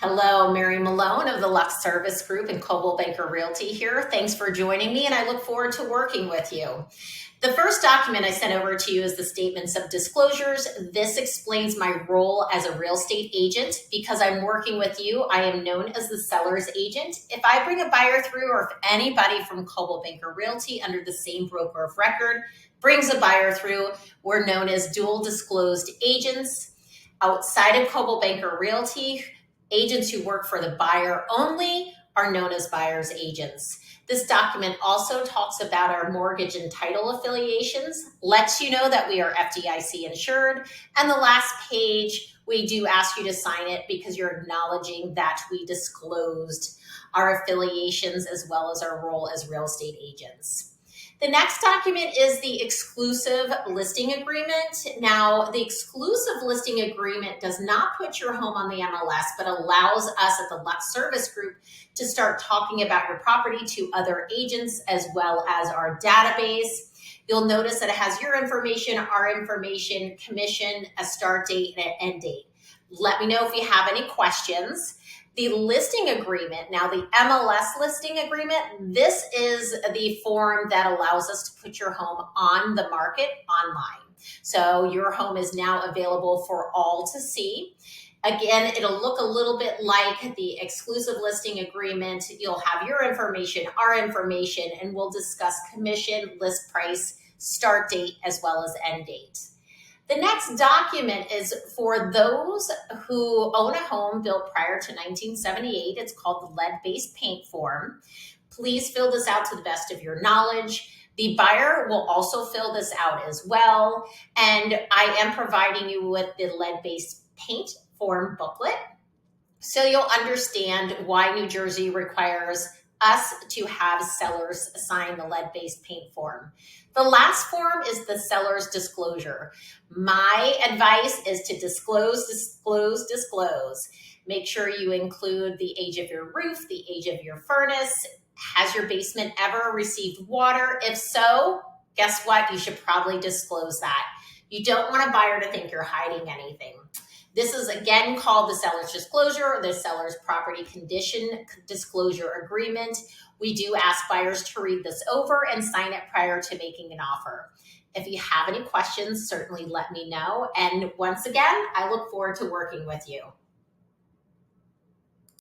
Hello, Mary Malone of the Lux Service Group and Coldwell Banker Realty here. Thanks for joining me, and I look forward to working with you. The first document I sent over to you is the Statements of Disclosures. This explains my role as a real estate agent. Because I'm working with you, I am known as the seller's agent. If I bring a buyer through, or if anybody from Coldwell Banker Realty under the same broker of record brings a buyer through, we're known as dual disclosed agents. Outside of Coldwell Banker Realty, agents who work for the buyer only are known as buyer's agents. This document also talks about our mortgage and title affiliations, lets you know that we are FDIC insured, and the last page, we do ask you to sign it because you're acknowledging that we disclosed our affiliations as well as our role as real estate agents. The next document is the exclusive listing agreement. Now, the exclusive listing agreement does not put your home on the MLS, but allows us at the Lux Service Group to start talking about your property to other agents as well as our database. You'll notice that it has your information, our information, commission, a start date, and an end date. Let me know if you have any questions. The listing agreement, now the MLS listing agreement, this is the form that allows us to put your home on the market online. So your home is now available for all to see. Again, it'll look a little bit like the exclusive listing agreement. You'll have your information, our information, and we'll discuss commission, list price, start date, as well as end date. The next document is for those who own a home built prior to 1978. It's called the lead-based paint form. Please fill this out to the best of your knowledge. The buyer will also fill this out as well. And I am providing you with the lead-based paint form booklet, so you'll understand why New Jersey requires us to have sellers sign the lead-based paint form. The last form is the seller's disclosure. My advice is to disclose, disclose, disclose. Make sure you include the age of your roof, the age of your furnace. Has your basement ever received water? If so, guess what? You should probably disclose that. You don't want a buyer to think you're hiding anything. This is again called the seller's disclosure or the seller's property condition disclosure agreement. We do ask buyers to read this over and sign it prior to making an offer. If you have any questions, certainly let me know. And once again, I look forward to working with you.